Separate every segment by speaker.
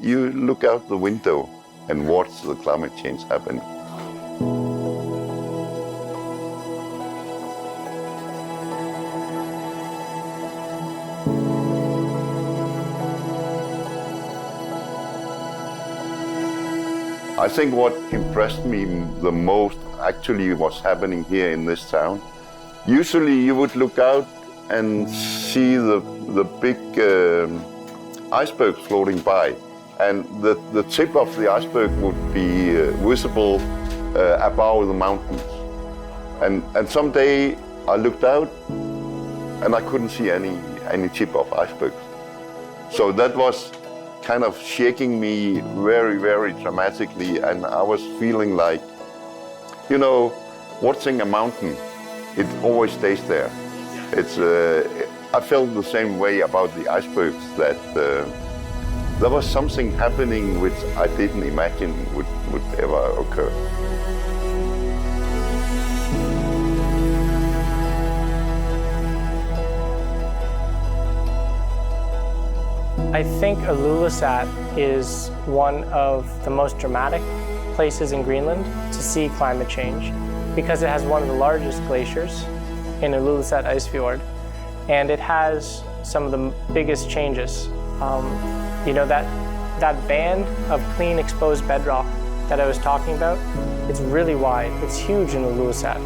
Speaker 1: you look out the window and watch the climate change happen. I think what impressed me the most actually was happening here in this town. Usually you would look out and see the big iceberg floating by, and the tip of the iceberg would be visible above the mountains. And someday I looked out and I couldn't see any tip of icebergs. So that was kind of shaking me very, very dramatically, and I was feeling like, you know, watching a mountain, it always stays there. It's I felt the same way about the icebergs, that there was something happening which I didn't imagine would ever occur.
Speaker 2: I think Ilulissat is one of the most dramatic places in Greenland to see climate change, because it has one of the largest glaciers in Ilulissat Ice Fjord, and it has some of the biggest changes. You know, that band of clean exposed bedrock that I was talking about, it's really wide, it's huge in Ilulissat,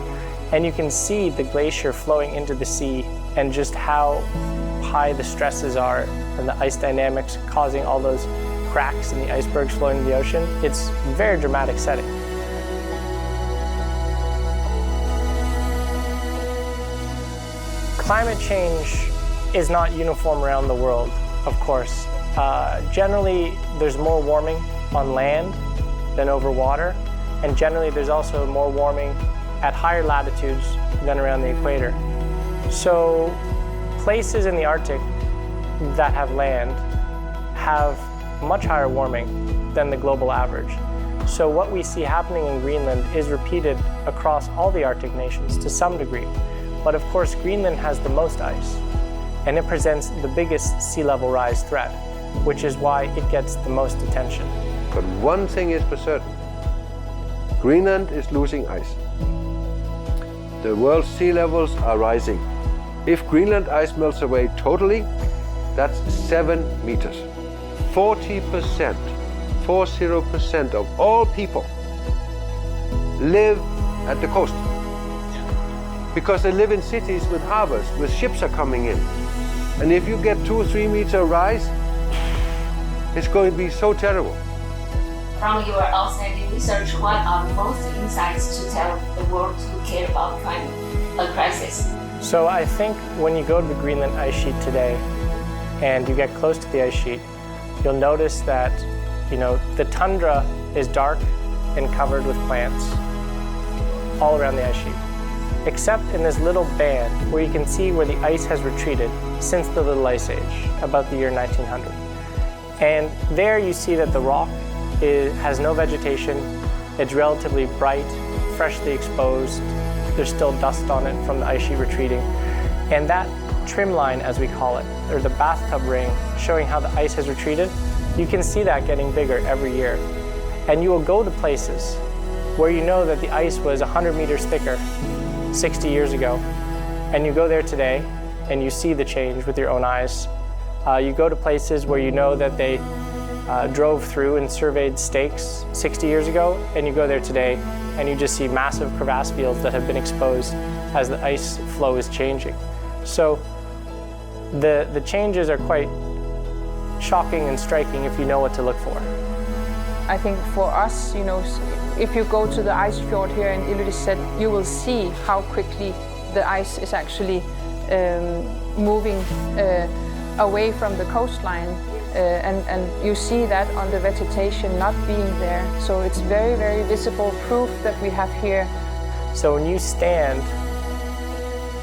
Speaker 2: and you can see the glacier flowing into the sea and just how high the stresses are and the ice dynamics causing all those cracks in the icebergs flowing into the ocean. It's a very dramatic setting. Climate change is not uniform around the world, of course. Generally, there's more warming on land than over water, and generally there's also more warming at higher latitudes than around the equator. So places in the Arctic that have land have much higher warming than the global average. So what we see happening in Greenland is repeated across all the Arctic nations to some degree. But of course, Greenland has the most ice, and it presents the biggest sea level rise threat, which is why it gets the most attention.
Speaker 3: But one thing is for certain, Greenland is losing ice. The world's sea levels are rising. If Greenland ice melts away totally, that's 7 meters. 40% of all people live at the coast, because they live in cities with harbors, where ships are coming in. And if you get 2 or 3 meter rise, it's going to be so terrible.
Speaker 4: From your outstanding research, what are most insights to tell the world to care about climate crisis?
Speaker 2: So I think when you go to the Greenland ice sheet today and you get close to the ice sheet, you'll notice that, you know, the tundra is dark and covered with plants all around the ice sheet, except in this little band where you can see where the ice has retreated since the Little Ice Age, about the year 1900. And there you see that the rock has no vegetation, it's relatively bright, freshly exposed, there's still dust on it from the ice sheet retreating. And that trim line, as we call it, or the bathtub ring, showing how the ice has retreated, you can see that getting bigger every year. And you will go to places where you know that the ice was 100 meters thicker 60 years ago, and you go there today and you see the change with your own eyes. You go to places where you know that they drove through and surveyed stakes 60 years ago, and you go there today and you just see massive crevasse fields that have been exposed as the ice flow is changing. So the changes are quite shocking and striking if you know what to look for.
Speaker 5: I think for us, you know, if you go to the ice fjord here in Ilulissat, you will see how quickly the ice is actually moving away from the coastline, and you see that on the vegetation not being there. So it's very, very visible proof that we have here.
Speaker 2: So when you stand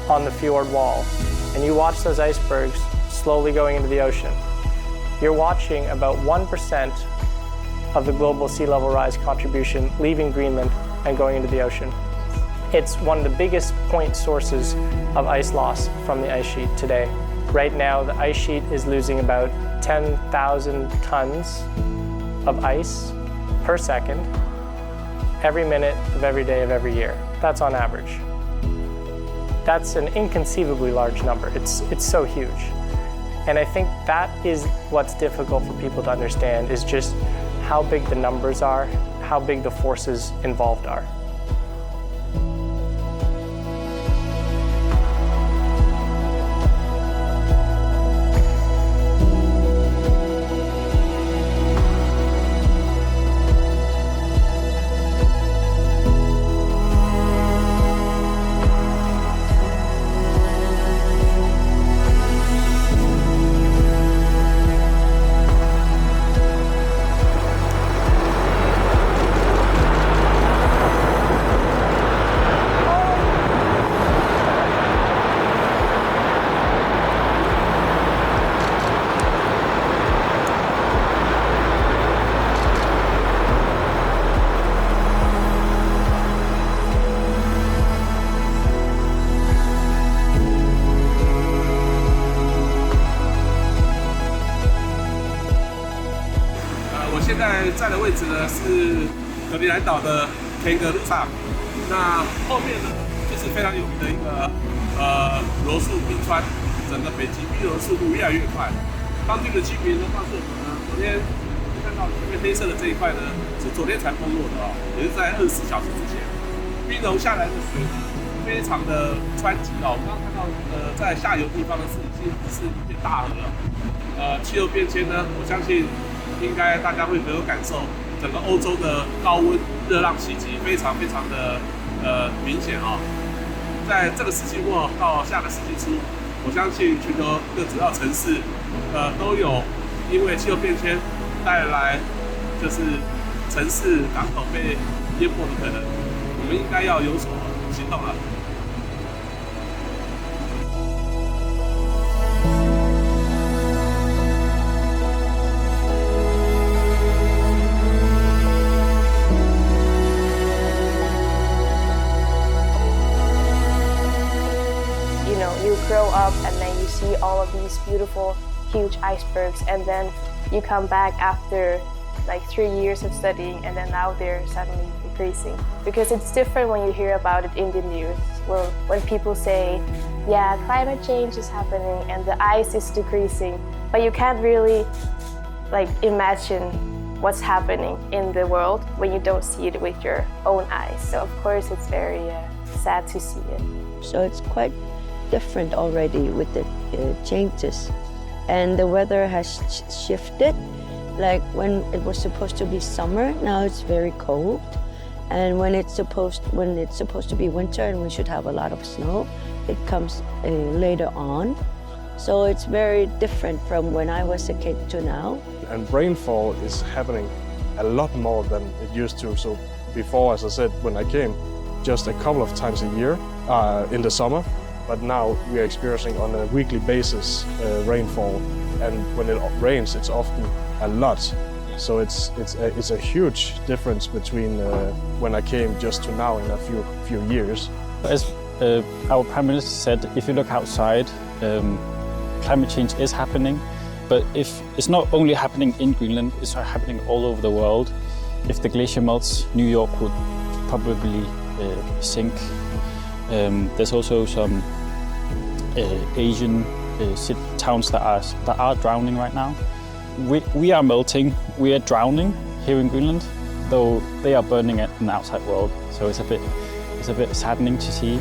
Speaker 2: on the fjord wall and you watch those icebergs slowly going into the ocean, you're watching about 1% of the global sea level rise contribution leaving Greenland and going into the ocean. It's one of the biggest point sources of ice loss from the ice sheet today. Right now, the ice sheet is losing about 10,000 tons of ice per second every minute of every day of every year. That's on average. That's an inconceivably large number. It's so huge. And I think that is what's difficult for people to understand, is just how big the numbers are, how big the forces involved are.
Speaker 6: 现在在的位置呢是格陵兰岛的天格路上，那后面呢就是非常有名的一个罗素冰川，整个北极冰融速度越来越快。当地的居民呢告诉我们呢，昨天看到前面黑色的这一块呢是昨天才崩落的哦，也是在24小时之前。冰融下来的水非常的湍急哦，我们刚刚看到在下游地方呢已经是一片大河了。气候变迁呢，我相信应该大家会很有感受，整个欧洲的高温热浪袭击非常非常的明显啊、哦。在这个世纪末到下个世纪初，我相信全球各主要城市都有因为气候变迁带来就是城市港口被淹没的可能，我们应该要有所行动了。
Speaker 7: You grow up and then you see all of these beautiful, huge icebergs, and then you come back after like 3 years of studying, and then now they're suddenly decreasing. Because it's different when you hear about it in the news. Well, when people say, yeah, climate change is happening and the ice is decreasing, but you can't really like imagine what's happening in the world when you don't see it with your own eyes. So of course it's very sad to see it.
Speaker 8: So it's quite different already with the changes, and the weather has shifted. Like when it was supposed to be summer, now it's very cold, and when it's supposed to be winter and we should have a lot of snow, it comes later on. So it's very different from when I was a kid to now.
Speaker 9: And rainfall is happening a lot more than it used to. So before, as I said, when I came, just a couple of times a year in the summer. But now we are experiencing on a weekly basis rainfall, and when it rains, it's often a lot. So it's a huge difference between when I came just to now in a few years.
Speaker 10: As our Prime Minister said, if you look outside, climate change is happening, but if it's not only happening in Greenland, it's happening all over the world. If the glacier melts, New York would probably sink. There's also some Asian towns that are drowning right now. We are melting, we are drowning here in Greenland, though they are burning in the outside world. So it's a bit saddening to see.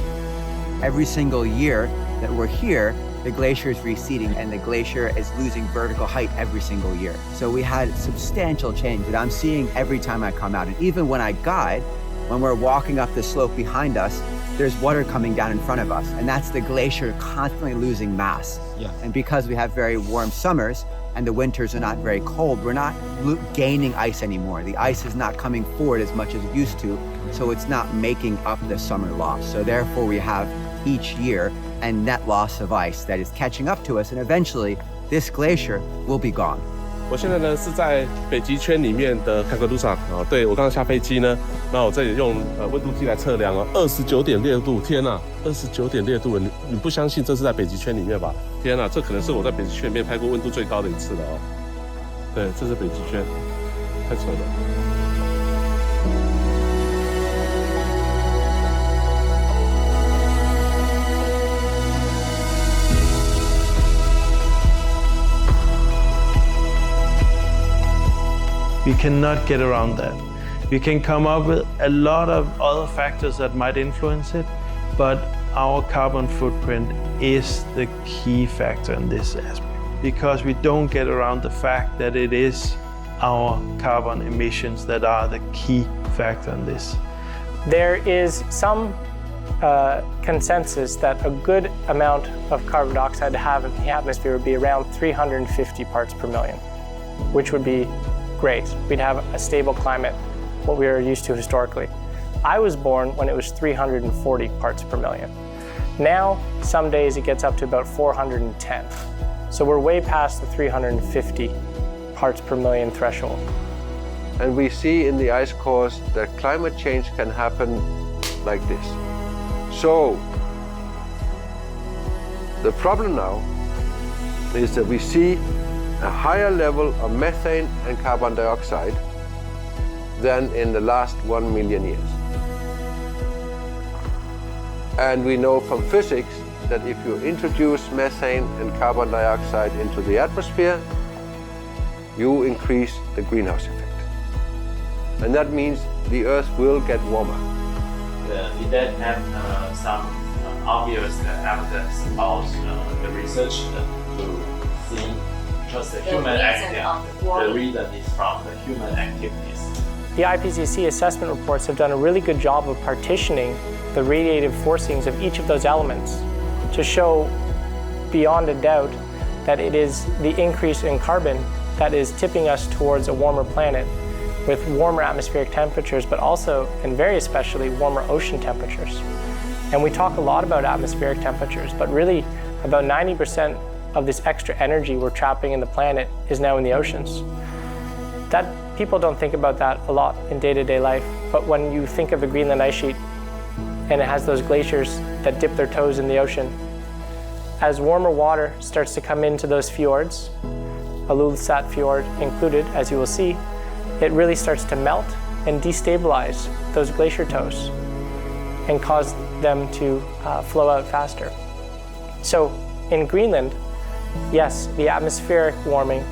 Speaker 11: Every single year that we're here, the glacier is receding and the glacier is losing vertical height every single year. So we had substantial change that I'm seeing every time I come out. And even when I guide, when we're walking up the slope behind us, there's water coming down in front of us, and that's the glacier constantly losing mass.
Speaker 10: Yeah.
Speaker 11: And because we have very warm summers and the winters are not very cold, we're not gaining ice anymore. The ice is not coming forward as much as it used to, so it's not making up the summer loss. So therefore we have each year a net loss of ice that is catching up to us, and eventually this glacier will be gone.
Speaker 6: 我现在呢是在北极圈里面的开格路上啊，对我刚刚下飞机呢，那我这里用温度计来测量哦，29.6度，天哪，29.6度，你不相信这是在北极圈里面吧？天哪，这可能是我在北极圈里面拍过温度最高的一次了哦。对，这是北极圈。
Speaker 9: 太扯了。
Speaker 12: We cannot get around that. We can come up with a lot of other factors that might influence it, but our carbon footprint is the key factor in this aspect, because we don't get around the fact that it is our carbon emissions that are the key factor in this.
Speaker 2: There is some consensus that a good amount of carbon dioxide to have in the atmosphere would be around 350 parts per million, which would be great. We'd have a stable climate, what we were used to historically. I was born when it was 340 parts per million. Now, some days it gets up to about 410. So we're way past the 350 parts per million threshold.
Speaker 3: And we see in the ice cores that climate change can happen like this. So, the problem now is that we see a higher level of methane and carbon dioxide than in the last 1 million years. And we know from physics that if you introduce methane and carbon dioxide into the atmosphere, you increase the greenhouse effect. And that means the Earth will get warmer.
Speaker 13: Did that have some obvious evidence about the research to see? Because the human activity, the reason is from the human activities.
Speaker 2: The IPCC assessment reports have done a really good job of partitioning the radiative forcings of each of those elements to show beyond a doubt that it is the increase in carbon that is tipping us towards a warmer planet with warmer atmospheric temperatures, but also, and very especially, warmer ocean temperatures. And we talk a lot about atmospheric temperatures, but really about 90% of this extra energy we're trapping in the planet is now in the oceans. That people don't think about that a lot in day-to-day life, but when you think of the Greenland ice sheet and it has those glaciers that dip their toes in the ocean, as warmer water starts to come into those fjords, Ilulissat Fjord included, as you will see, it really starts to melt and destabilize those glacier toes and cause them to flow out faster. So in Greenland, yes, the atmospheric warming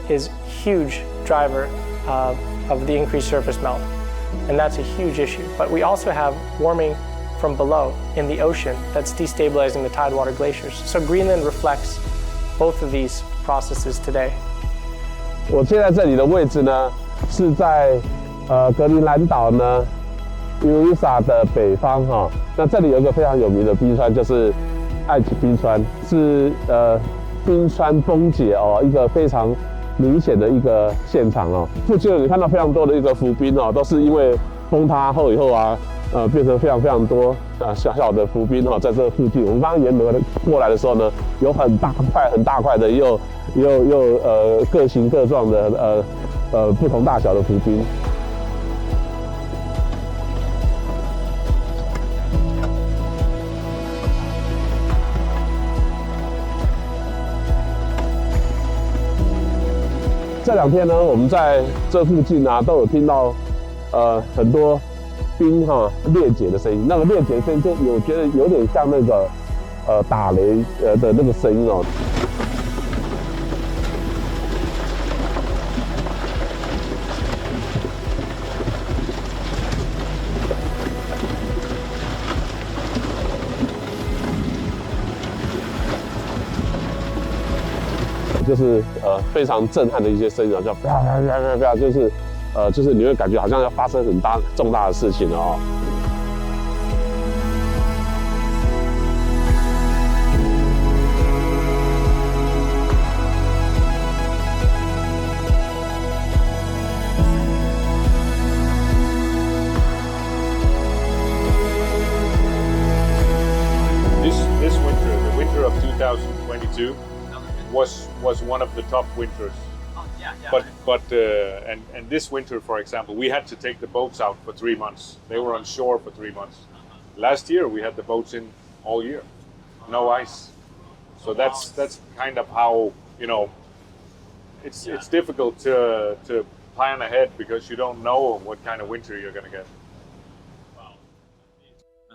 Speaker 2: is a huge driver of the increased surface melt, and that's a huge issue. But we also have warming from below in the ocean that's destabilizing the tidewater glaciers. So Greenland reflects both of these processes today.
Speaker 14: 我现在这里的位置呢，是在格陵兰岛呢 Ilulissat 的北方哈。那这里有一个非常有名的冰川，就是爱奇冰川，是冰川崩解哦，一个非常明显的一个现场哦。附近你看到非常多的一个浮冰哦，都是因为崩塌后以后啊，变成非常多小小的浮冰哦，在这附近。我们刚刚沿河过来的时候呢，有很大块的，又各形各状的不同大小的浮冰。这两天呢，我们在这附近啊，都有听到很多冰裂解的声音。那个裂解的声音，就我觉得有点像那个打雷的那个声音哦。就是非常震撼的一些声音啊，叫啪啪啪啪啪，就是你会感觉好像要发生很重大的事情了哦。
Speaker 15: This winter, the winter of 2022. Was one of the top winters. But this winter, for example, we had to take the boats out for 3 months. They were on shore for 3 months. Last year we had the boats in all year, no ice. So that's kind of how, you know, it's difficult to plan ahead because you don't know what kind of winter you're going to get.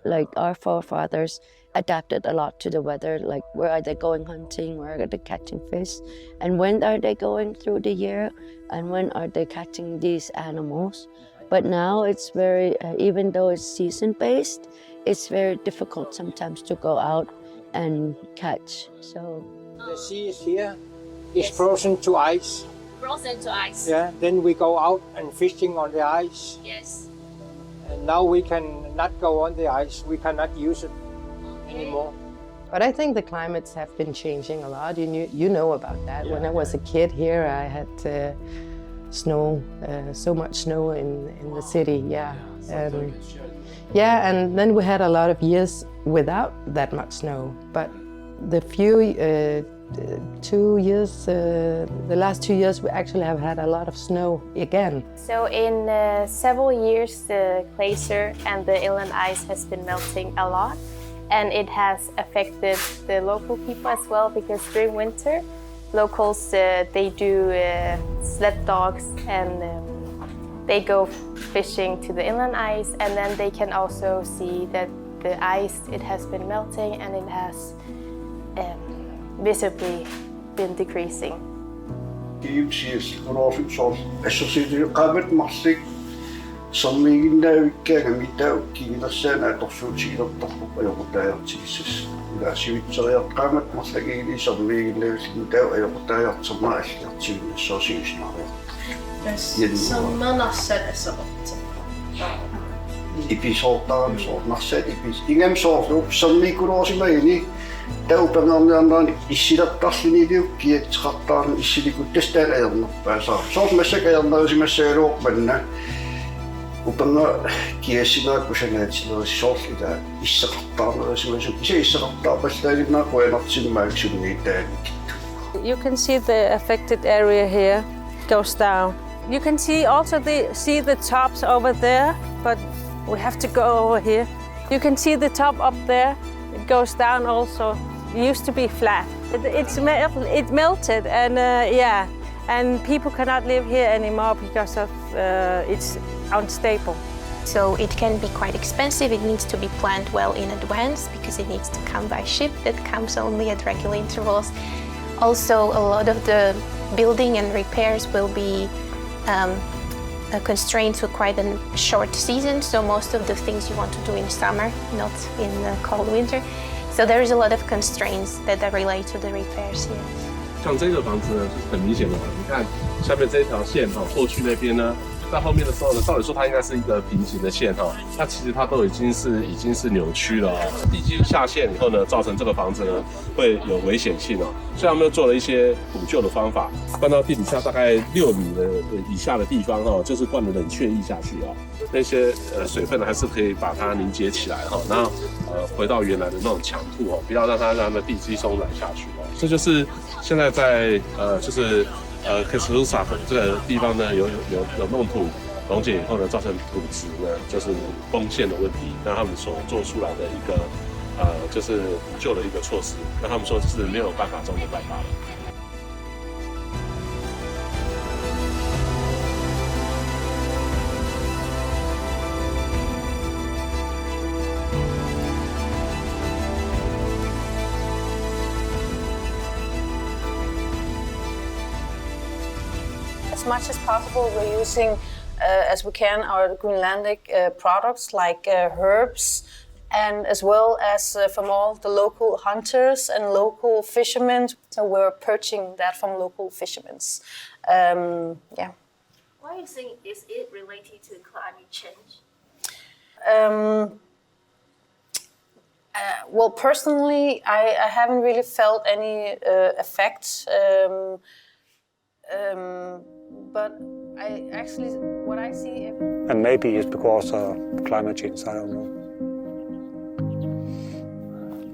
Speaker 8: Like our forefathers adapted a lot to the weather, like where are they going hunting, where are they catching fish, and when are they going through the year, and when are they catching these animals. But now it's very, even though it's season-based, it's very difficult sometimes to go out and catch. So
Speaker 16: the sea is here, it's frozen to ice.
Speaker 4: Frozen to ice.
Speaker 16: Yeah, then we go out and fishing on the ice.
Speaker 4: Yes.
Speaker 16: And now we can not go on the ice, we cannot use it anymore.
Speaker 17: But I think the climates have been changing a lot. You know about that. When I was a kid here, I had snow, so much snow in the city, yeah. And then we had a lot of years without that much snow. But the last 2 years, we actually have had a lot of snow again.
Speaker 7: So in several years, the glacier and the inland ice has been melting a lot. And it has affected the local people as well, because during winter, locals, they do sled dogs and they go fishing to the inland ice, and then they can also see that the ice, it has been melting and it has visibly been decreasing.
Speaker 18: You can see the affected area here goes down. You can see also the tops over there, but we have to go over here. You can see the top up there. It goes down also. It used to be flat. It melted, and and people cannot live here anymore because of it's unstable.
Speaker 7: So it can be quite expensive. It needs to be planned well in advance because it needs to come by ship that comes only at regular intervals. Also, a lot of the building and repairs will be constrained to quite a short season. So most of the things you want to do in summer, not in the cold winter. So there is a lot of constraints that relate to the repairs here.
Speaker 6: 像这个房子呢，就是很明显的，你看下面这条线哈，过去那边呢，在后面的时候呢，照理说它应该是一个平行的线哈，那其实它都已经是扭曲了哦。地基下陷以后呢，造成这个房子呢会有危险性哦，所以他们又做了一些补救的方法，灌到地底下大概6米的以下的地方哦，就是灌了冷却液下去哦，那些水分呢还是可以把它凝结起来哈，然后回到原来的那种强度哦，不要让它地基松软下去哦，这就是现在在克什鲁萨这个地方呢，有弄土溶解以后呢，造成土质呢就是崩陷的问题。那他们所做出来的一个就是补救的一个措施，那他们说是没有办法中的办法了。
Speaker 18: As much as possible, we're using, as we can, our Greenlandic products like herbs, and as well as from all the local hunters and local fishermen. So we're purchasing that from local fishermen. Yeah.
Speaker 4: Why do you think is it related to climate change?
Speaker 18: Well, personally, I haven't really felt any effects. But what I see...
Speaker 19: And maybe it's because of climate change, I don't know.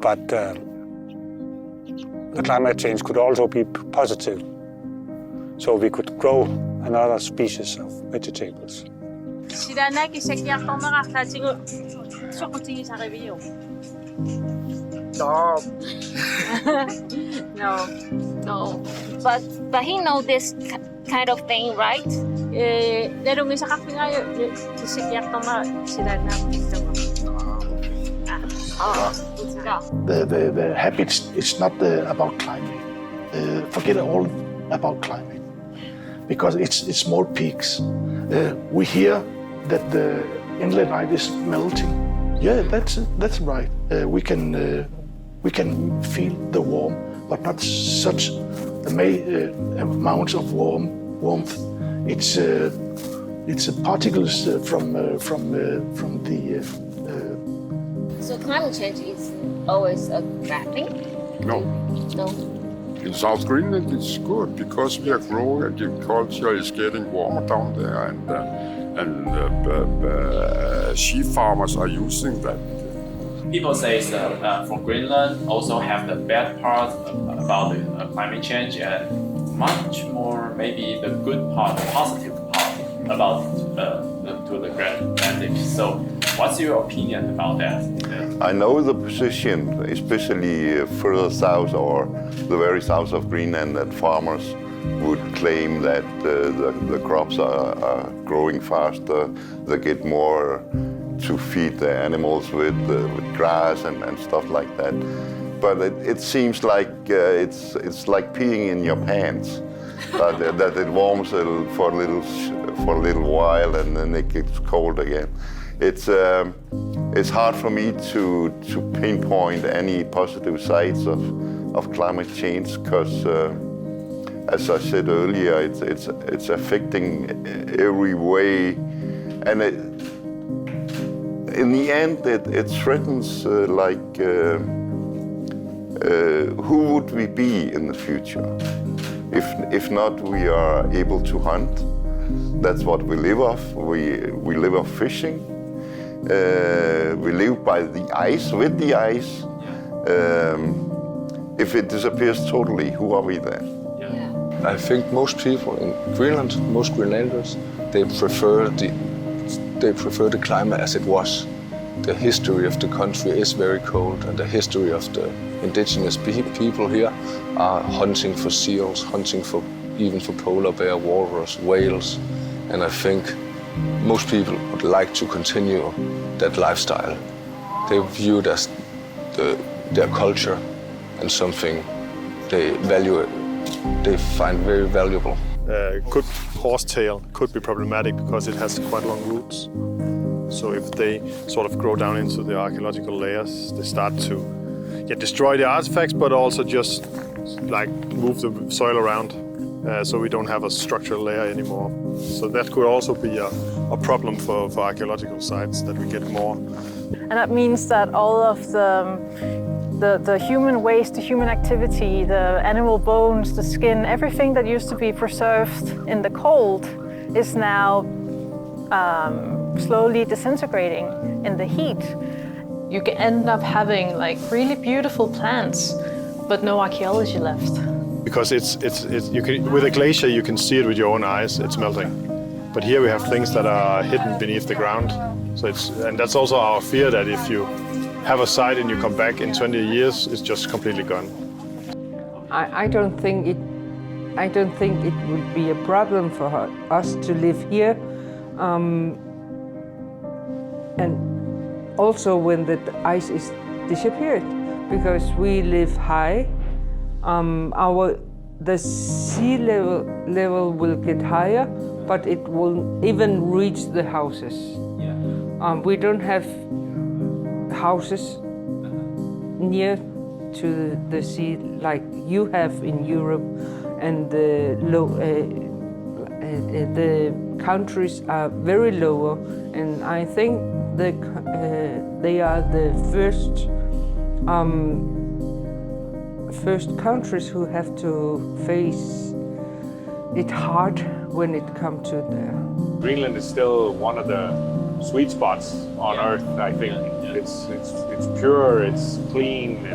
Speaker 19: But the climate change could also be positive. So we could grow another species of vegetables.
Speaker 4: No. But he knows this kind of thing, right?
Speaker 20: The habits is not about climate. Forget all about climate, because it's small peaks. We hear that the inlet ice is melting. Yeah, that's right. We can feel the warmth, but not such amounts of warmth. It's particles from the.
Speaker 4: So climate change is always a bad thing?
Speaker 21: No.
Speaker 4: No.
Speaker 21: In South Greenland, it's good because we are growing. Agriculture is getting warmer down there, and sheep farmers are using that.
Speaker 13: People say that for Greenland also have the bad part about the climate change and much more maybe the good part, the positive part about to the Atlantic. So what's your opinion about that?
Speaker 1: I know the position, especially further south or the very south of Greenland, that farmers would claim that the crops are growing faster, they get more to feed the animals with grass and stuff like that. But it seems like it's like peeing in your pants. That it warms for a little while and then it gets cold again. It's hard for me to pinpoint any positive sides of climate change, because as I said earlier, it's affecting every way, and in the end it threatens who would we be in the future if not we are able to hunt. That's what we live off. We live off fishing. We live by the ice, with the ice. If it disappears totally, who are we then?
Speaker 22: I think most people in Greenland, most Greenlanders, they prefer the climate as it was. The history of the country is very cold, and the history of the indigenous people here are hunting for seals, hunting even for polar bear, walrus, whales, and I think most people would like to continue that lifestyle. They view it as their culture and something they value it. They find very valuable.
Speaker 9: Good horsetail could be problematic because it has quite long roots. So if they sort of grow down into the archaeological layers, they start to destroy the artifacts, but also just like move the soil around, so we don't have a structural layer anymore. So that could also be a problem for archaeological sites, that we get more.
Speaker 5: And that means that all of the human waste, the human activity, the animal bones, the skin, everything that used to be preserved in the cold is now slowly disintegrating in the heat. You can end up having like really beautiful plants, but no archaeology left.
Speaker 9: Because you can, with a glacier you can see it with your own eyes, it's melting. But here we have things that are hidden beneath the ground. So and that's also our fear, that if you have a site and you come back in 20 years, it's just completely gone.
Speaker 23: I don't think it would be a problem for us to live here. And also when the ice is disappeared, because we live high, the sea level will get higher, but it will even reach the houses. We don't have houses near to the sea like you have in Europe, and the countries are very lower, and I think they are the first countries who have to face it hard when it comes to the...
Speaker 15: Greenland is still one of the sweet spots on Earth, I think. It's pure, it's clean,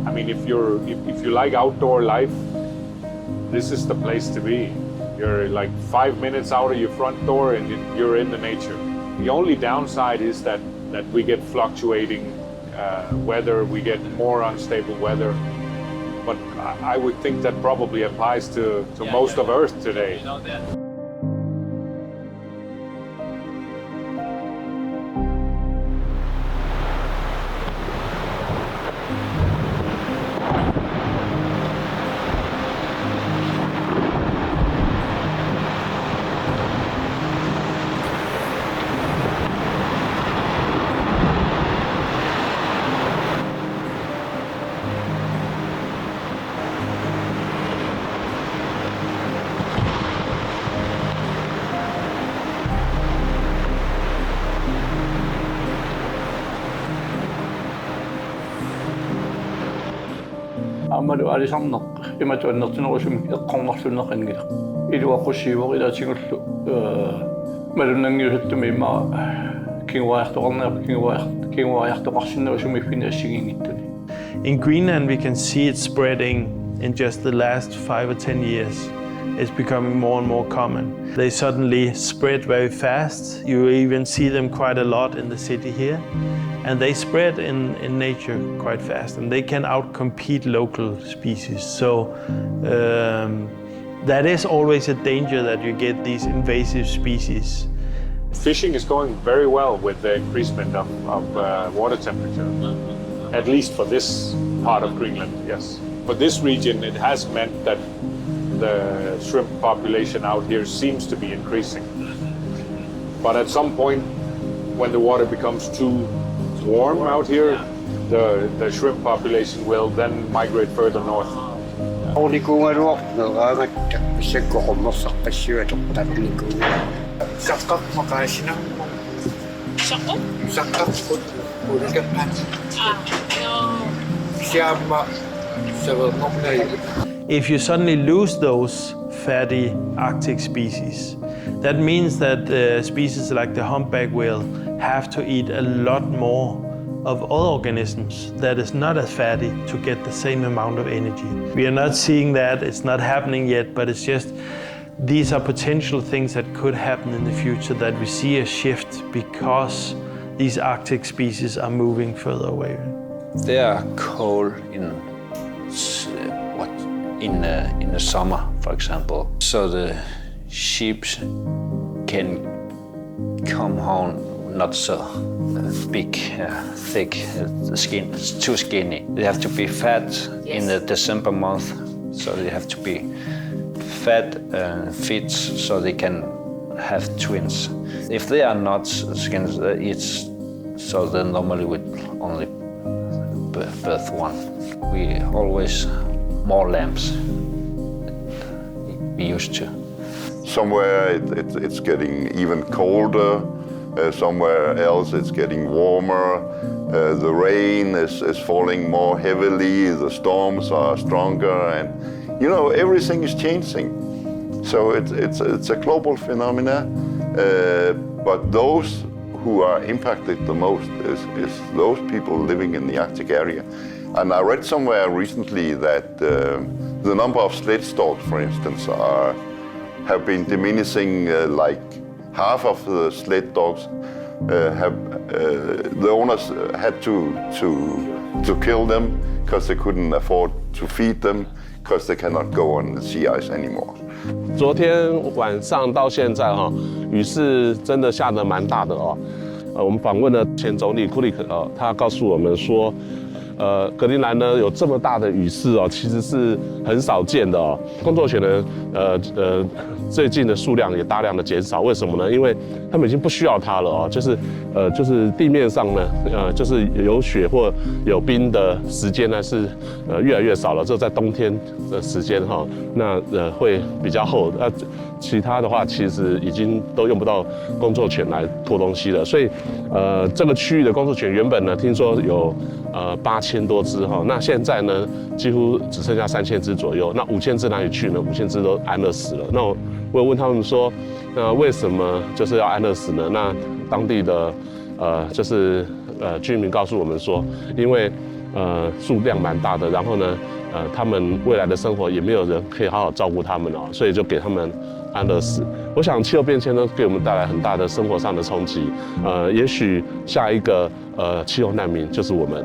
Speaker 15: I mean, if you like outdoor life, this is the place to be. You're like 5 minutes out of your front door and you're in the nature. The only downside is that we get fluctuating weather, we get more unstable weather. but I would think that probably applies to most of Earth today.
Speaker 10: Amalu alisanneq imatuannertinerusum eqqornerluneqanngila iluaqqussiuq ilatingullu malunangiusattumi imma kinguariartoqarsinnerusumi finaassigingituni.
Speaker 11: In Greenland we can see it spreading in just the last 5 or 10 years. It's becoming more and more common. They suddenly spread very fast. You even see them quite a lot in the city here. And they spread in nature quite fast, and they can outcompete local species. So that is always a danger that you get these invasive species.
Speaker 15: Fishing is going very well with the increasement of water temperature, at least for this part of Greenland, yes. For this region, it has meant that the shrimp population out here seems to be increasing. But at some point, when the water becomes too warm out here, the shrimp population will then migrate further north.
Speaker 11: If you suddenly lose those fatty Arctic species, that means that species like the humpback whale have to eat a lot more of other organisms that is not as fatty to get the same amount of energy. We are not seeing that, it's not happening yet, but it's just these are potential things that could happen in the future, that we see a shift because these Arctic species are moving further away.
Speaker 22: They are cold in the summer, for example, so the sheep can come home not so big, thick, the skin is too skinny. They have to be fat in the December month, so they have to be fat and fit so they can have twins. If they are not skinny, it's so they normally would only birth one. We always more lambs we used to.
Speaker 1: Somewhere it's getting even colder, somewhere else it's getting warmer, the rain is falling more heavily, the storms are stronger, and you know, everything is changing. So it's a global phenomena, but those who are impacted the most is those people living in the Arctic area. And I read somewhere recently that the number of sledge dogs, for instance, have been diminishing. Like half of the sled dogs the owners had to kill them because they couldn't afford to feed them because they cannot go on the sea ice anymore.
Speaker 14: 昨天晚上到现在雨是真的下得蛮大的哦。我们访问了前总理库里克他告诉我们说。格陵兰呢有这么大的雨势哦，其实是很少见的哦。工作犬呢，最近的数量也大量的减少，为什么呢？因为他们已经不需要它了哦，就是地面上呢，就是有雪或有冰的时间呢是越来越少了，只有在冬天的时间那会比较厚。其他的话其实已经都用不到工作犬来拖东西了，所以这个区域的工作犬原本呢听说有8000多只那现在呢几乎只剩下3000只左右，那5000只哪里去呢？5000只都安乐死了。那我有问他们说，为什么就是要安乐死呢？那当地的居民告诉我们说，因为数量蛮大的，然后呢他们未来的生活也没有人可以好好照顾他们所以就给他们安乐死。我想气候变迁呢给我们带来很大的生活上的冲击，也许下一个气候难民就是我们。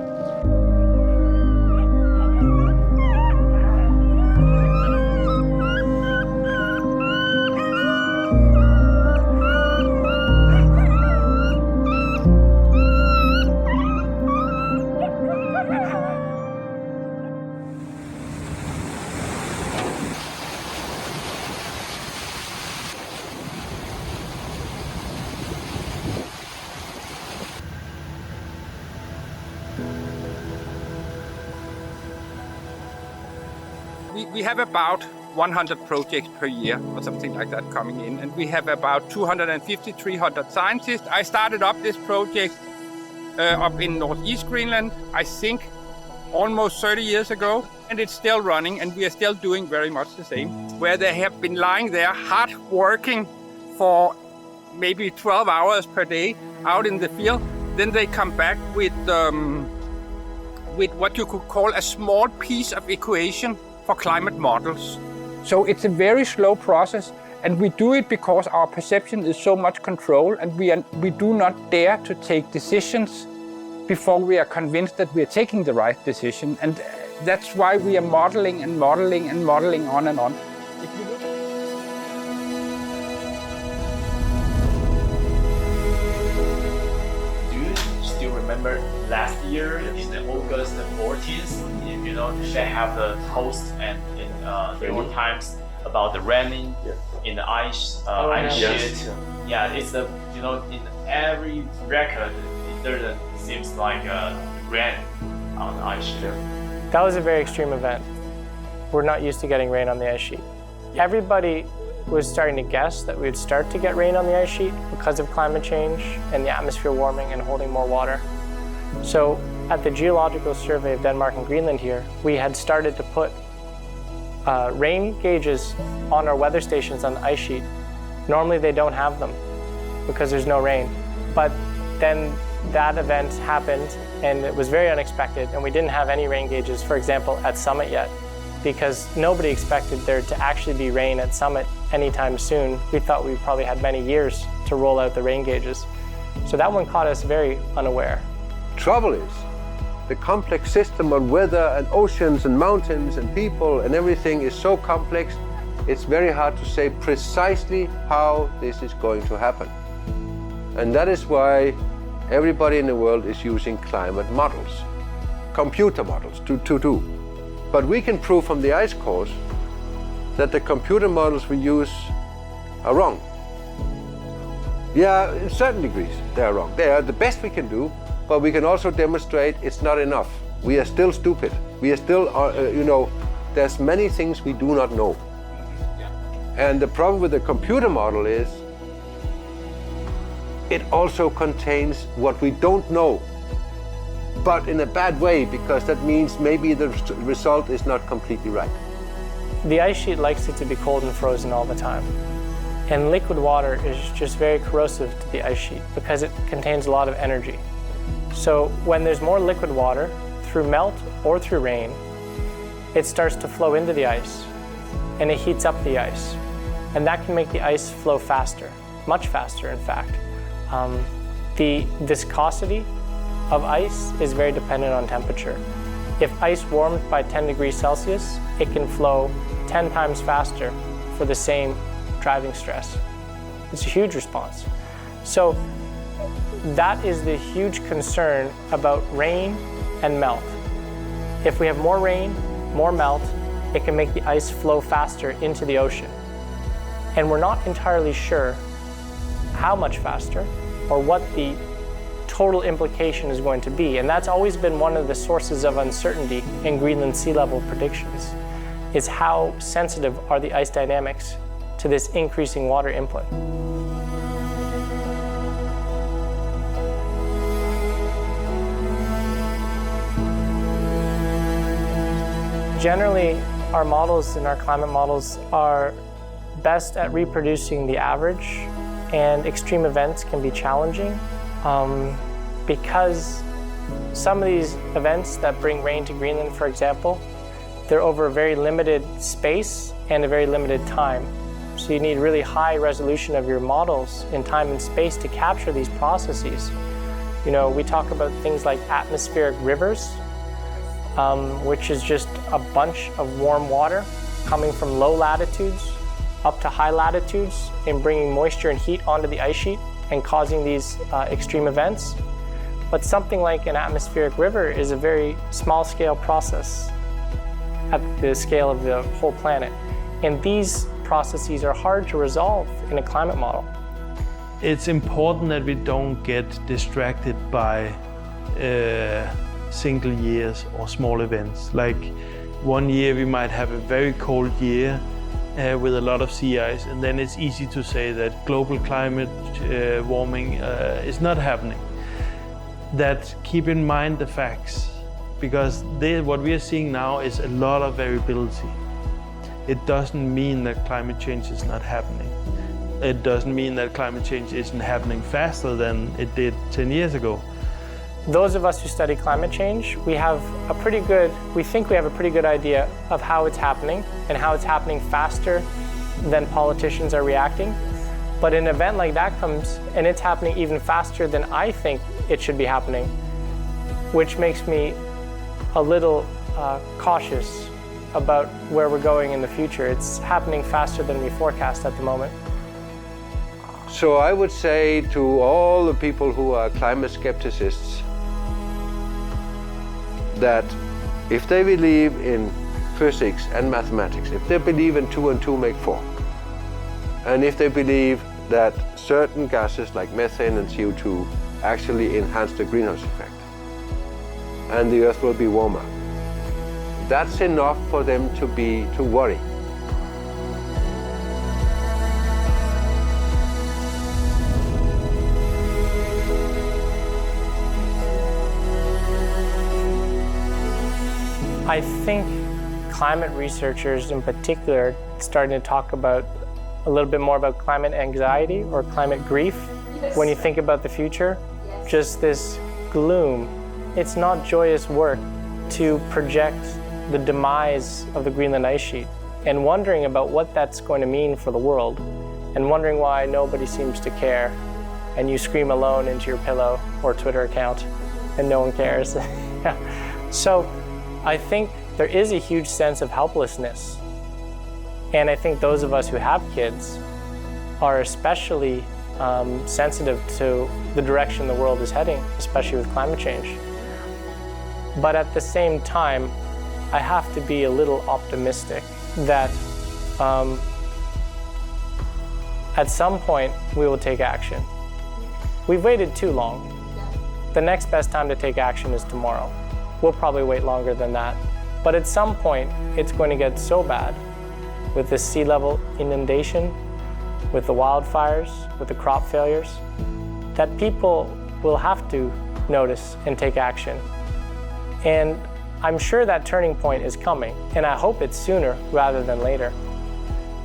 Speaker 2: we have about 100 projects per year or something like that coming in, and we have about 250, 300 scientists. I started up this project up in northeast Greenland, I think almost 30 years ago, and it's still running, and we are still doing very much the same, where they have been lying there hard working for maybe 12 hours per day out in the field. Then they come back with what you could call a small piece of equation for climate models. So it's a very slow process, and we do it because our perception is so much control, and we do not dare to take decisions before we are convinced that we are taking the right decision. And that's why we are modeling and modeling and modeling on and on.
Speaker 13: Do you still remember last year in the August 14th, you know, they have the toast and in New York Times about the raining in the ice sheet. Yeah, it's the, you know, in every record there seems like rain on the ice sheet.
Speaker 3: That was a very extreme event. We're not used to getting rain on the ice sheet. Everybody was starting to guess that we would start to get rain on the ice sheet because of climate change and the atmosphere warming and holding more water. So at the Geological Survey of Denmark and Greenland here, we had started to put rain gauges on our weather stations on the ice sheet. Normally they don't have them because there's no rain. But then that event happened and it was very unexpected, and we didn't have any rain gauges, for example, at Summit yet, because nobody expected there to actually be rain at Summit anytime soon. We thought we probably had many years to roll out the rain gauges. So that one caught us very unaware.
Speaker 12: Trouble is, the complex system of weather and oceans and mountains and people and everything is so complex, it's very hard to say precisely how this is going to happen. And that is why everybody in the world is using climate models, computer models to do. But we can prove from the ice cores that the computer models we use are wrong. Yeah, in certain degrees they are wrong. They are the best we can do, but we can also demonstrate it's not enough. We are still stupid. We are still, you know, there's many things we do not know. And the problem with the computer model is it also contains what we don't know, but in a bad way, because that means maybe the result is not completely right.
Speaker 3: The ice sheet likes it to be cold and frozen all the time. And liquid water is just very corrosive to the ice sheet because it contains a lot of energy. So when there's more liquid water, through melt or through rain, it starts to flow into the ice and it heats up the ice. And that can make the ice flow faster, much faster in fact. The viscosity of ice is very dependent on temperature. If ice warms by 10 degrees Celsius, it can flow 10 times faster for the same driving stress. It's a huge response. So that is the huge concern about rain and melt. If we have more rain, more melt, it can make the ice flow faster into the ocean. And we're not entirely sure how much faster or what the total implication is going to be. And that's always been one of the sources of uncertainty in Greenland sea level predictions, is how sensitive are the ice dynamics to this increasing water input. Generally, our models and our climate models are best at reproducing the average, and extreme events can be challenging because some of these events that bring rain to Greenland, for example, they're over a very limited space and a very limited time. So you need really high resolution of your models in time and space to capture these processes. You know, we talk about things like atmospheric rivers, which is just a bunch of warm water coming from low latitudes up to high latitudes and bringing moisture and heat onto the ice sheet and causing these extreme events. But something like an atmospheric river is a very small scale process at the scale of the whole planet. And these processes are hard to resolve in a climate model.
Speaker 11: It's important that we don't get distracted by single years or small events. Like One year we might have a very cold year with a lot of sea ice, and then it's easy to say that global climate warming is not happening. That keep in mind the facts, because what we are seeing now is a lot of variability. It doesn't mean that climate change is not happening. It doesn't mean that climate change isn't happening faster than it did 10 years ago.
Speaker 3: Those of us who study climate change, we think we have a pretty good idea of how it's happening and how it's happening faster than politicians are reacting. But an event like that comes and it's happening even faster than I think it should be happening, which makes me a little cautious about where we're going in the future. It's happening faster than we forecast at the moment.
Speaker 12: So I would say to all the people who are climate skepticists that if they believe in physics and mathematics, if they believe in 2 and 2 make 4, and if they believe that certain gases like methane and CO2 actually enhance the greenhouse effect, and the Earth will be warmer, that's enough for them to worry.
Speaker 3: I think climate researchers in particular are starting to talk about a little bit more about climate anxiety or climate grief. Yes. When you think about the future, yes. Just this gloom. It's not joyous work to project the demise of the Greenland ice sheet and wondering about what that's going to mean for the world and wondering why nobody seems to care and you scream alone into your pillow or Twitter account and no one cares. So I think there is a huge sense of helplessness. And I think those of us who have kids are especially sensitive to the direction the world is heading, especially with climate change. But at the same time, I have to be a little optimistic that at some point we will take action. We've waited too long. The next best time to take action is tomorrow. We'll probably wait longer than that. But at some point, it's going to get so bad with the sea level inundation, with the wildfires, with the crop failures, that people will have to notice and take action. And I'm sure that turning point is coming, and I hope it's sooner rather than later.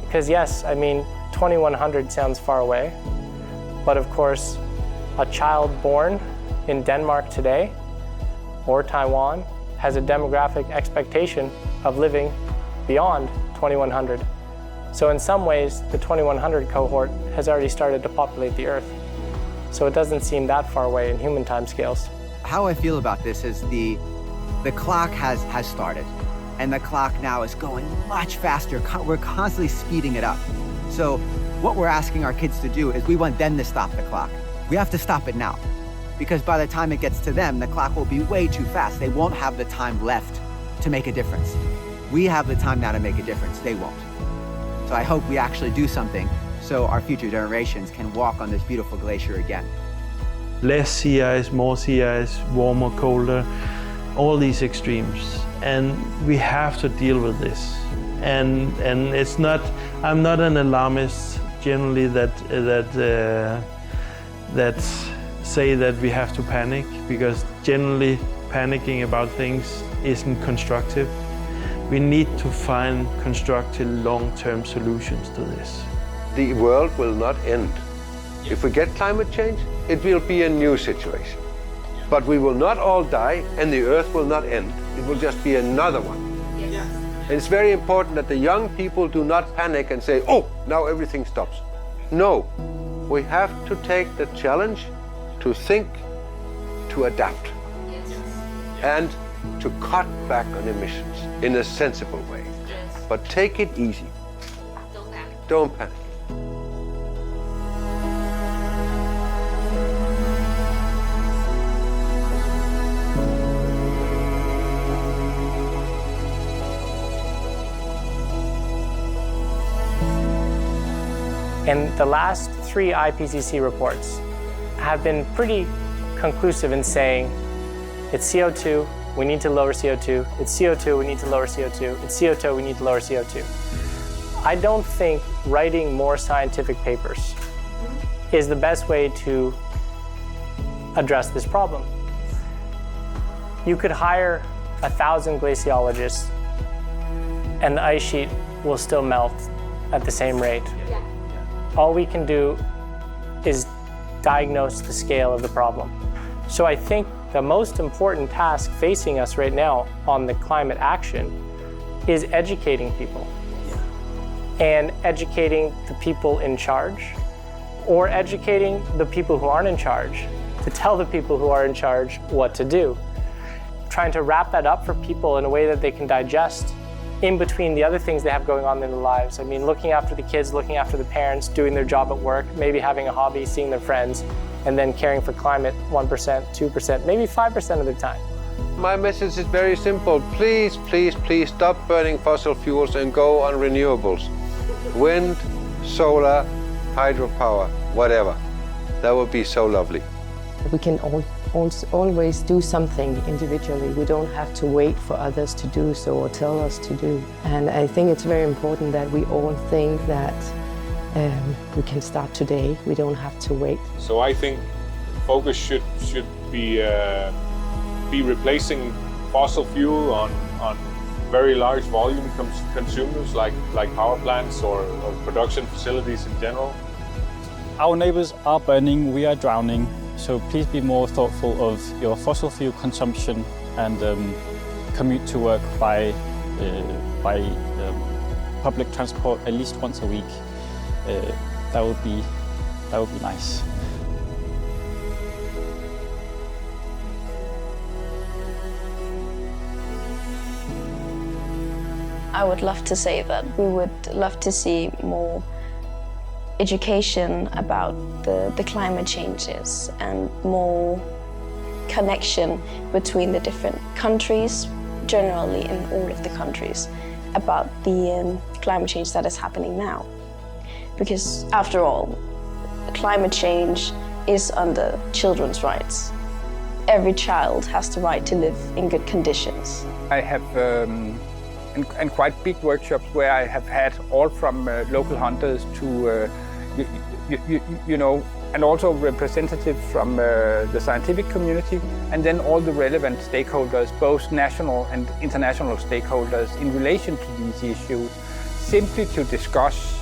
Speaker 3: Because yes, I mean, 2100 sounds far away, but of course, a child born in Denmark today or Taiwan has a demographic expectation of living beyond 2100. So in some ways, the 2100 cohort has already started to populate the Earth. So it doesn't seem that far away in human timescales.
Speaker 8: How I feel about this is the clock has started, and the clock now is going much faster. We're constantly speeding it up. So what we're asking our kids to do is we want them to stop the clock. We have to stop it now, because by the time it gets to them, the clock will be way too fast. They won't have the time left to make a difference. We have the time now to make a difference. They won't. So I hope we actually do something so our future generations can walk on this beautiful glacier again.
Speaker 11: Less sea ice, more sea ice, warmer, colder, all these extremes. And we have to deal with this. And it's not, I'm not an alarmist generally that say that we have to panic, because generally panicking about things isn't constructive. We need to find constructive long-term solutions to this.
Speaker 12: The world will not end. If we get climate change, it will be a new situation. But we will not all die, and the Earth will not end. It will just be another one. Yes. And it's very important that the young people do not panic and say, oh, now everything stops. No, we have to take the challenge to think, to adapt, and to cut back on emissions in a sensible way. But take it easy. Don't panic.
Speaker 3: And the last 3 IPCC reports have been pretty conclusive in saying it's CO2, we need to lower CO2. It's CO2, we need to lower CO2. It's CO2, we need to lower CO2. I don't think writing more scientific papers is the best way to address this problem. You could hire 1,000 glaciologists and the ice sheet will still melt at the same rate.
Speaker 4: Yeah.
Speaker 3: All we can do is diagnose the scale of the problem. So I think the most important task facing us right now on the climate action is educating people. And educating the people in charge, or educating the people who aren't in charge to tell the people who are in charge what to do. Trying to wrap that up for people in a way that they can digest in between the other things they have going on in their lives. I mean, looking after the kids, looking after the parents, doing their job at work, maybe having a hobby, seeing their friends, and then caring for climate 1%, 2%, maybe 5% of their time.
Speaker 12: My message is very simple. Please, please, please stop burning fossil fuels and go on renewables. Wind, solar, hydropower, whatever. That would be so lovely.
Speaker 7: We can always do something individually. We don't have to wait for others to do so or tell us to do. And I think it's very important that we all think that we can start today. We don't have to wait.
Speaker 15: So I think focus should be replacing fossil fuel on very large volume consumers like power plants or production facilities in general.
Speaker 16: Our neighbors are burning, we are drowning, so please be more thoughtful of your fossil fuel consumption and commute to work by public transport at least once a week. That would be nice.
Speaker 17: I would love to say that we would love to see more education about the climate changes and more connection between the different countries, generally in all of the countries, about the climate change that is happening now. Because after all, climate change is under children's rights. Every child has the right to live in good conditions.
Speaker 2: I have and quite big workshops where I have had all from local hunters to, you know, and also representatives from the scientific community, and then all the relevant stakeholders, both national and international stakeholders, in relation to these issues, simply to discuss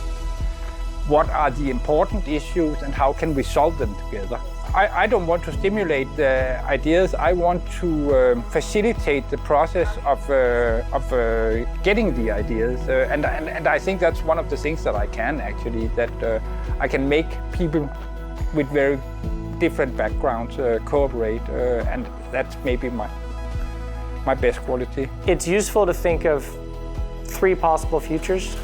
Speaker 2: what are the important issues and how can we solve them together. I don't want to stimulate the ideas. I want to facilitate the process of getting the ideas, and I think that's one of the things that I can actually, that I can make people with very different backgrounds cooperate, and that's maybe my best quality.
Speaker 3: It's useful to think of 3 possible futures: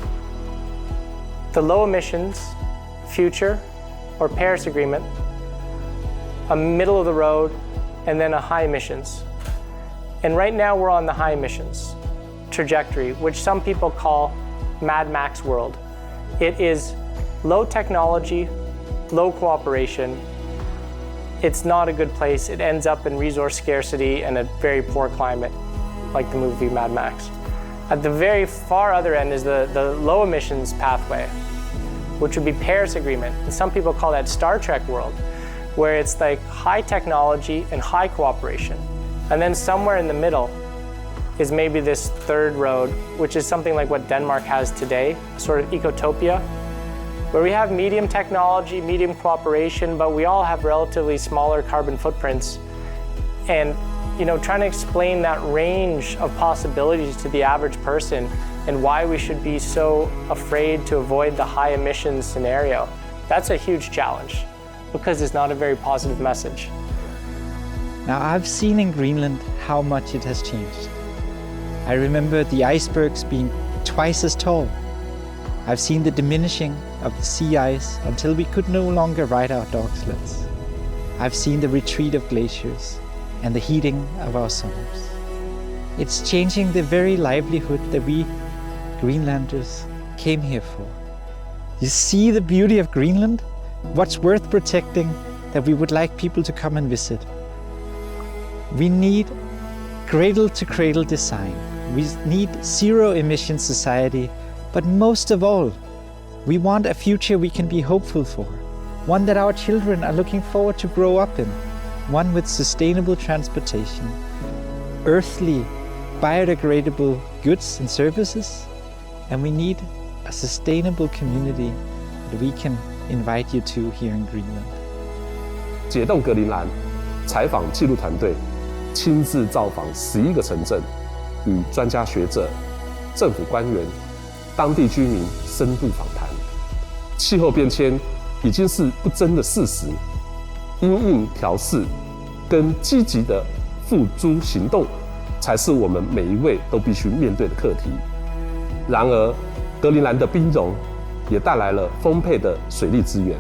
Speaker 3: the low emissions future, or Paris Agreement, a middle of the road, and then a high emissions. And right now we're on the high emissions trajectory, which some people call Mad Max world. It is low technology, low cooperation. It's not a good place. It ends up in resource scarcity and a very poor climate, like the movie Mad Max. At the very far other end is the low emissions pathway, which would be Paris Agreement. And some people call that Star Trek world, where it's like high technology and high cooperation. And then somewhere in the middle is maybe this third road, which is something like what Denmark has today, sort of ecotopia, where we have medium technology, medium cooperation, but we all have relatively smaller carbon footprints. And you know, trying to explain that range of possibilities to the average person and why we should be so afraid to avoid the high emissions scenario, that's a huge challenge, because it's not a very positive message.
Speaker 24: Now, I've seen in Greenland how much it has changed. I remember the icebergs being twice as tall. I've seen the diminishing of the sea ice until we could no longer ride our dog sleds. I've seen the retreat of glaciers and the heating of our summers. It's changing the very livelihood that we Greenlanders came here for. You see the beauty of Greenland? What's worth protecting that we would like people to come and visit? We need cradle-to-cradle design. We need zero-emission society, but most of all, we want a future we can be hopeful for, one that our children are looking forward to grow up in, one with sustainable transportation, earthly, biodegradable goods and services, and we need a sustainable community that we can invite you to here in Greenland.
Speaker 14: 解冻格陵兰采访记录团队亲自造访11个城镇，与专家学者、政府官员、当地居民深度访谈。气候变迁已经是不争的事实，因应调适跟积极的付诸行动，才是我们每一位都必须面对的课题。然而，格陵兰的冰融也带来了丰沛的水利资源，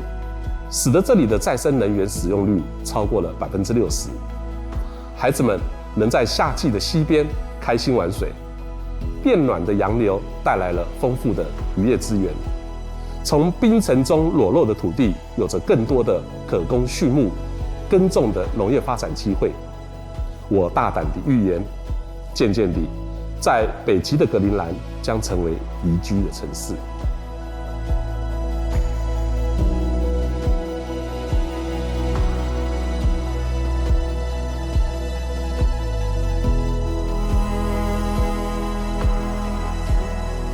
Speaker 14: 使得这里的再生能源使用率超过了60%。孩子们能在夏季的溪边开心玩水，变暖的洋流带来了丰富的渔业资源。从冰层中裸露的土地，有着更多的可供畜牧、耕种的农业发展机会。我大胆地预言，渐渐地，在北极的格陵兰将成为宜居的城市。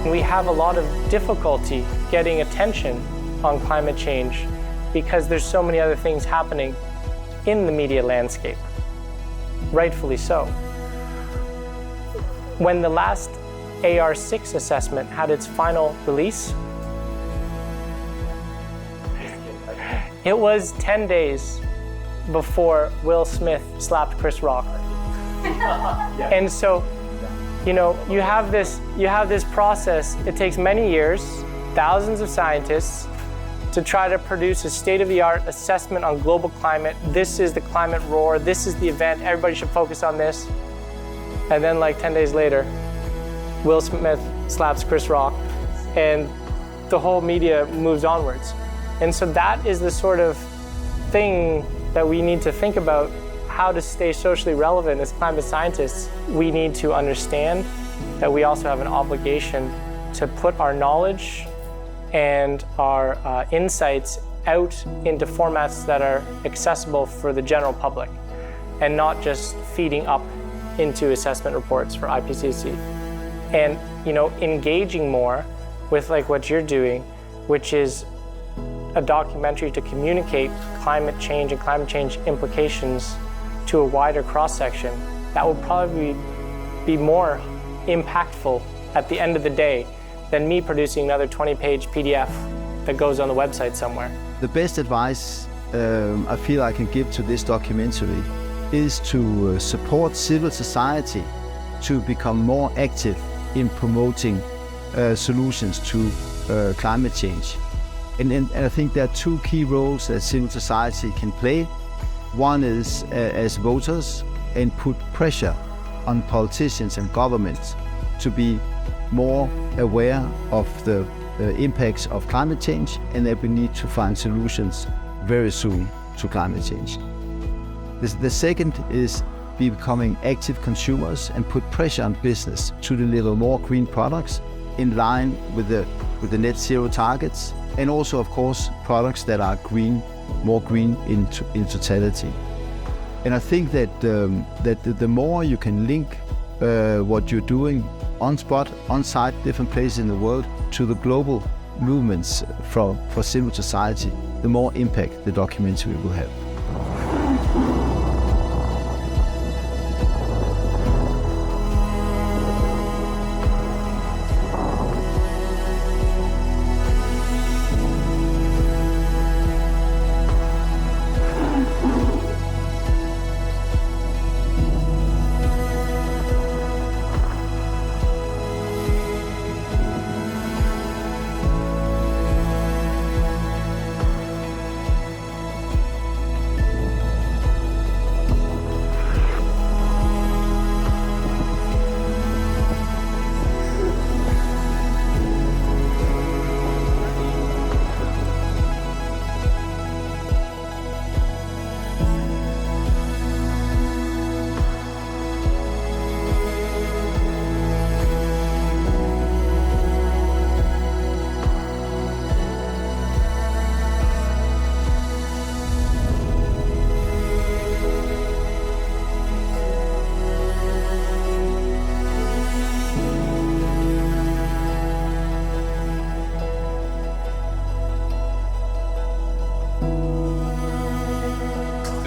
Speaker 3: We have a lot of difficulty getting attention on climate change because there's so many other things happening in the media landscape, rightfully so. When the last AR6 assessment had its final release, it was 10 days before Will Smith slapped Chris Rock. And so, you know, you have this process. It takes many years, thousands of scientists to try to produce a state-of-the-art assessment on global climate. This is the climate roar. This is the event. Everybody should focus on this. And then like 10 days later, Will Smith slaps Chris Rock and the whole media moves onwards. And so that is the sort of thing that we need to think about, how to stay socially relevant as climate scientists. We need to understand that we also have an obligation to put our knowledge and our insights out into formats that are accessible for the general public and not just feeding up into assessment reports for IPCC. And, you know, engaging more with like what you're doing, which is a documentary to communicate climate change and climate change implications to a wider cross-section, that will probably be more impactful at the end of the day than me producing another 20-page PDF that goes on the website somewhere.
Speaker 6: The best advice I feel I can give to this documentary is to support civil society to become more active in promoting solutions to climate change. And I think there are two key roles that civil society can play. One is as voters, and put pressure on politicians and governments to be more aware of the impacts of climate change, and that we need to find solutions very soon to climate change. The second is becoming active consumers and put pressure on business to deliver more green products in line with the net zero targets, and also, of course, products that are green, more green in totality. And I think that the more you can link what you're doing on spot, on site, different places in the world, to the global movements for civil society, the more impact the documentary will have.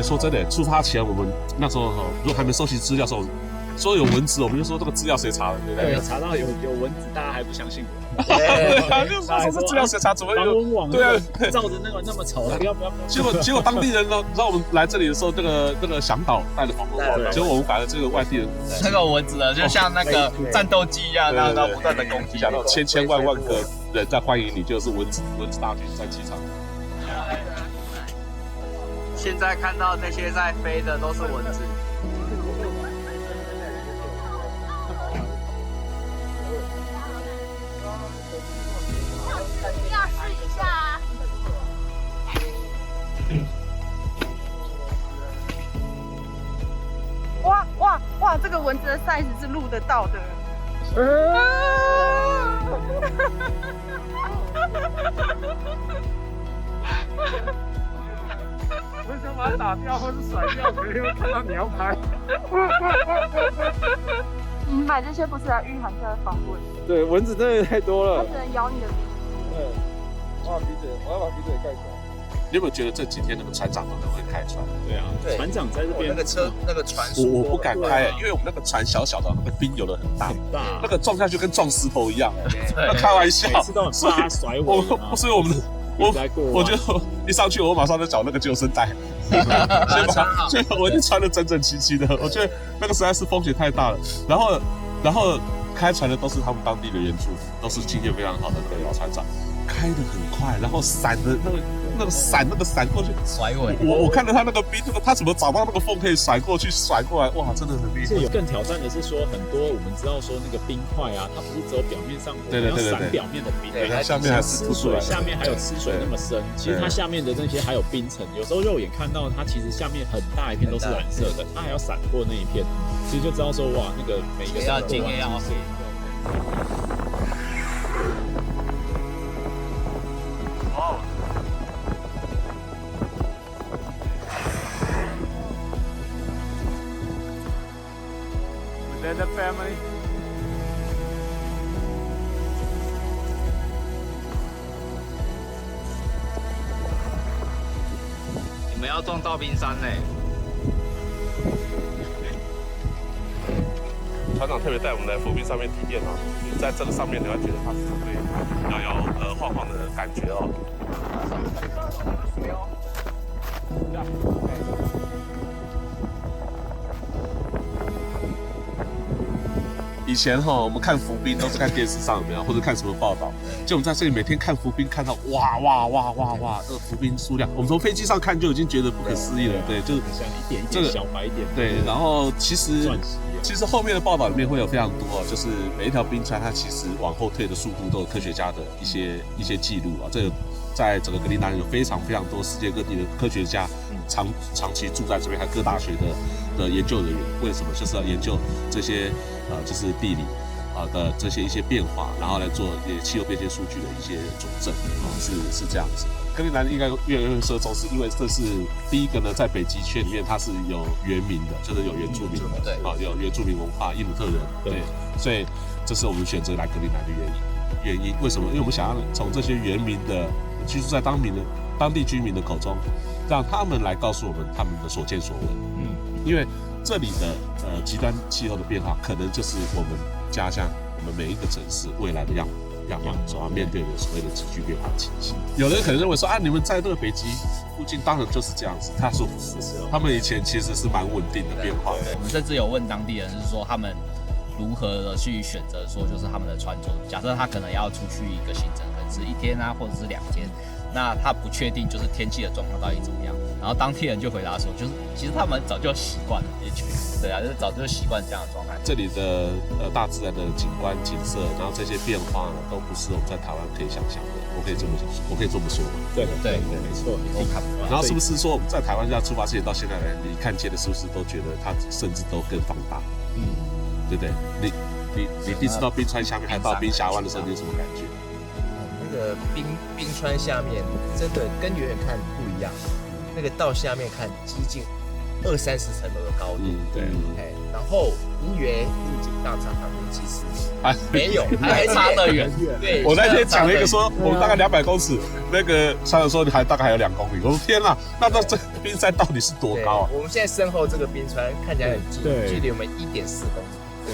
Speaker 18: 说真的，出发前我们那时候如果还没收集资料的时候，说有蚊子，我们就说这个资料谁查的，对不对？
Speaker 19: 对，查到有蚊子，大家还不相信我。
Speaker 18: 对，就说这资料谁查？怎么有？对啊，
Speaker 19: 照着那个那么丑，不要。
Speaker 18: 结果当地人呢，让我们来这里的时候，那个向导带着防蚊网，结果我们反而这个外地人，
Speaker 20: 那个蚊子呢，就像那个战斗机一样，然后不断的攻击，
Speaker 18: 想到千万个人在欢迎你，就是蚊子大军在机场。
Speaker 20: 现在看到那些在飞的都是蚊子。
Speaker 21: 要试一下啊！
Speaker 25: 哇！这个蚊子的 size 是录得到的。
Speaker 15: 我想把它打掉或是甩掉，可能会看到你要拍。
Speaker 25: 你买这些不是来御寒下的防蚊？
Speaker 15: 对，蚊子真的太多了。
Speaker 25: 它只能咬你的鼻子。
Speaker 15: 对，我要把鼻子也盖起来。
Speaker 18: 你有没有觉得这几天那个船长都会开船？
Speaker 19: 对啊，船长在这边。
Speaker 20: 那个船，
Speaker 18: 我不敢开，因为我们那个船小小的，那个冰有的很大，那个撞下去跟撞石头一样。开玩笑，
Speaker 19: 每次都很怕甩我。
Speaker 18: 所以我就一上去，我马上就找那个救生带，所以我已经穿得整整齐齐的。我觉得那个实在是风险太大了。然后开船的都是他们当地的原住民，都是经验非常好的那个老船长，开得很快，然后闪的那个闪过去
Speaker 20: 甩尾。
Speaker 18: 我看到他那个冰，他怎么找到那个缝可以甩过去甩过来？哇，真的很厉害。
Speaker 19: 更挑战的是说，很多我们知道说那个冰块啊，它不是只有表面上我们要闪表面的冰，
Speaker 18: 它下面还是
Speaker 19: 吃水，下面还有吃水那么深。其实它下面的那些还有冰层，有时候肉眼看到它其实下面很大一片都是蓝色的，它还要闪过那一片，其实就知道说哇，那个每一个
Speaker 20: 要经验要会。
Speaker 15: The family.
Speaker 20: 你们要撞到冰山嘞！
Speaker 18: 船长特别带我们来浮冰上面体验哦，你在这个上面你会觉得它是会比较有晃晃的感觉哦。以前我们看浮冰都是看电视上有没有，或者看什么报道。就我们在这里每天看浮冰，看到哇，这个浮冰数量，我们从飞机上看就已经觉得不可思议了。对，就是
Speaker 19: 像一点一点小白点。
Speaker 18: 对，然后其实后面的报道里面会有非常多，就是每一条冰川它其实往后退的速度都有科学家的一些记录啊。这个在整个格陵兰有非常多世界各地的科学家长期住在这边，还有各大学的研究人员。为什么？就是要研究这些就是地理的这些一些变化，然后来做气候变迁数据的一些佐证是这样子。格陵兰应该越来越受重视，因为这是第一个呢，在北极圈里面它是有原民的，就是有原住民的，对，有原住民文化，因纽特人，对，所以这是我们选择来格陵兰的原因。为什么？因为我们想要从这些原民的居住在当地居民的口中，让他们来告诉我们他们的所见所闻。因为这里的极端气候的变化，可能就是我们家乡、我们每一个城市未来的样貌所要面对的所谓的急剧变化情形。有人可能认为说你们在这个北极附近当然就是这样子，他说不是，他们以前其实是蛮稳定的变化的。
Speaker 20: 我们甚至有问当地人，是说他们如何的去选择，说就是他们的穿着。假设他可能要出去一个行程，可能是1天啊，或者是2天。那他不确定就是天气的状况到底怎么样，然后当地人就回答说，就是其实他们早就习惯了，对啊，就是早就习惯这样的状态。
Speaker 18: 这里的大自然的景观景色，然后这些变化呢，都不是我们在台湾可以想象的。我可以这么说吗？
Speaker 19: 对，没错，你都看不到。
Speaker 18: 然后是不是说我们在台湾这样出发之前到现在来，你看见的是不是都觉得它甚至都更放大？对不对？你第一次到冰川下面，还到冰峡湾的时候，你有什么感觉？
Speaker 26: 那个冰川下面真的跟远远看不一样，那个到下面看接近20-30层楼的高度，
Speaker 18: 对，
Speaker 26: 然后平原路径大场旁边其实没有，还
Speaker 20: 差得远。
Speaker 26: 对，
Speaker 18: 我那天讲了一个说，我们大概200公尺，那个船长说你大概还有2公里，我说天哪，那冰山到底是多高啊？
Speaker 26: 我们现在身后这个冰川看起来很近，
Speaker 19: 对，
Speaker 26: 距离我们1.4公里。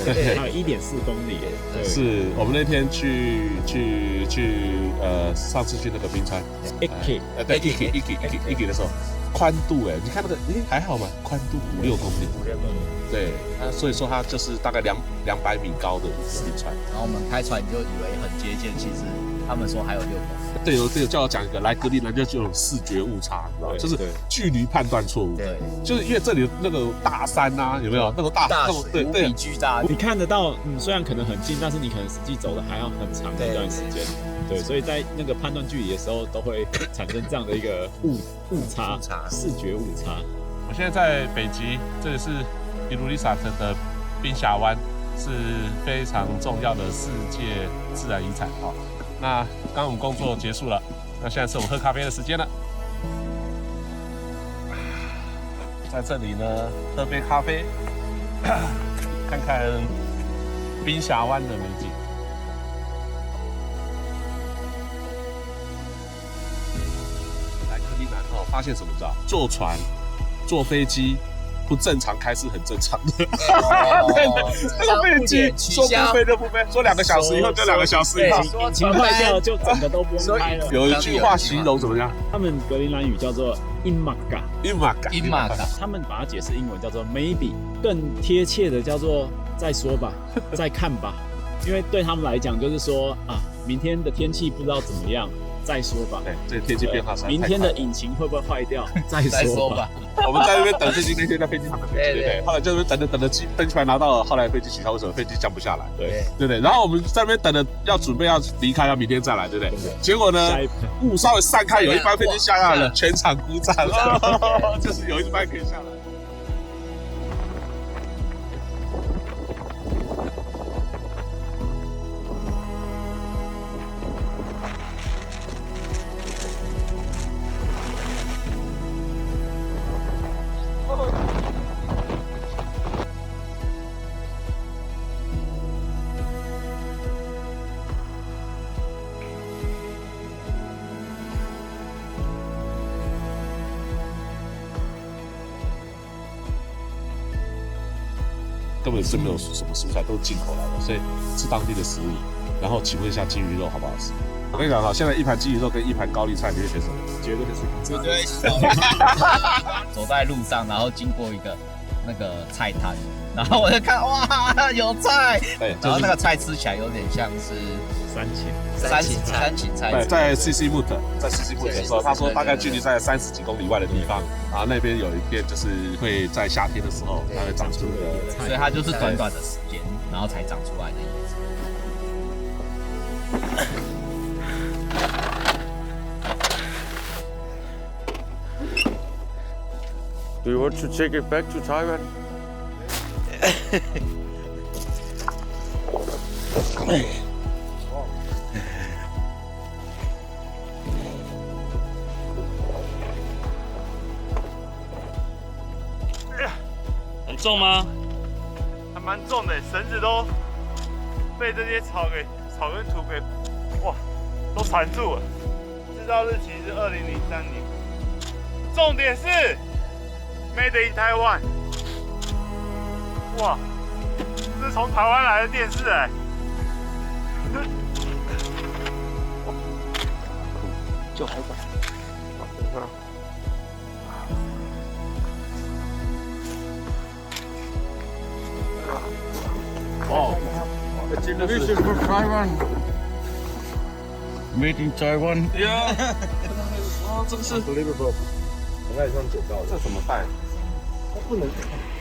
Speaker 19: 对，还有1.4公里。
Speaker 18: 是我们那天去上次去那个冰川
Speaker 19: ，Iki，
Speaker 18: 对 Iki 的时候，宽度你看那个还好嘛，宽度5-6公里，对，所以说它就是大概200米高的冰川。
Speaker 20: 然后我们开船就以为很接近，其实他们说还有6公里。
Speaker 18: 对，叫我讲一个，来格陵兰就有视觉误差，你知道吗？就是距离判断错误。对，就是因为这里那个大山啊，有没有那种大
Speaker 20: 水无比巨大？
Speaker 19: 你看得到，虽然可能很近，但是你可能实际走的还要很长的一段时间。对，所以在那个判断距离的时候，都会产生这样的一个误差，视觉误差。
Speaker 18: 我现在在北极，这里是伊鲁利萨特的冰峡湾，是非常重要的世界自然遗产。好，那刚刚我们工作结束了，那现在是我们喝咖啡的时间了。在这里呢，喝杯咖啡，看看冰峡湾的美景。来格陵兰发现什么？知道？坐船、坐飞机不正常开是很正常的。那个飞机说不飞就不飞，说2个小时以后就2个小时以后，
Speaker 19: 引擎坏掉就整个都不用开了。
Speaker 18: 有一句话形容怎么样？
Speaker 19: 他们格陵兰语叫做 Imaga， 他们把它解释英文叫做 maybe， 更贴切的叫做再说吧，再看吧。因为对他们来讲，就是说明天的天气不知道怎么样，再说吧。
Speaker 18: 对，这个天气变化
Speaker 19: 明天的引擎会不会坏掉？再说吧。
Speaker 18: 我们在那边等飞机，那天在飞机上等飞机，对。后来就是等着飞机拿到了，后来飞机取消，为什么飞机降不下来？对。然后我们在那边等着，要准备要离开，要明天再来，对不对？结果呢，雾稍微散开，有一班飞机下来了，全场鼓掌，就是有一班可以下来。根本是没有什么蔬菜，都是进口来的，所以吃当地的食物。然后请问一下金鱼肉好不好吃？我跟你讲现在一盘金鱼肉跟一盘高丽菜，你会选什么？
Speaker 19: 绝对是
Speaker 20: 走在路上，然后经过一个那个菜摊，然后我就看哇有菜，然后那个菜吃起来有点像是
Speaker 19: 三芹菜。
Speaker 20: 对，
Speaker 18: 在 CC Mut 的时候，他说大概距离在30几公里外的地方，然后那边有一片就是会在夏天的时候它会长出的菜，
Speaker 20: 所以它就是短短的时间，然后才长出来的叶子。
Speaker 15: Do you want to take it back to Taiwan?
Speaker 5: 很重吗？
Speaker 9: 还蛮重的，绳子都被这些草跟土给都缠住了。制造日期是2003年，重点是 Made in Taiwan。哇，这是从台湾来的电视哎。
Speaker 15: 就好吧。
Speaker 5: 哦，This
Speaker 15: is from Taiwan.
Speaker 5: Made in Taiwan.
Speaker 18: Yeah. 这个是
Speaker 12: Unbelievable. 我刚才上捡到的。
Speaker 18: 这怎么办？
Speaker 12: 它不能看。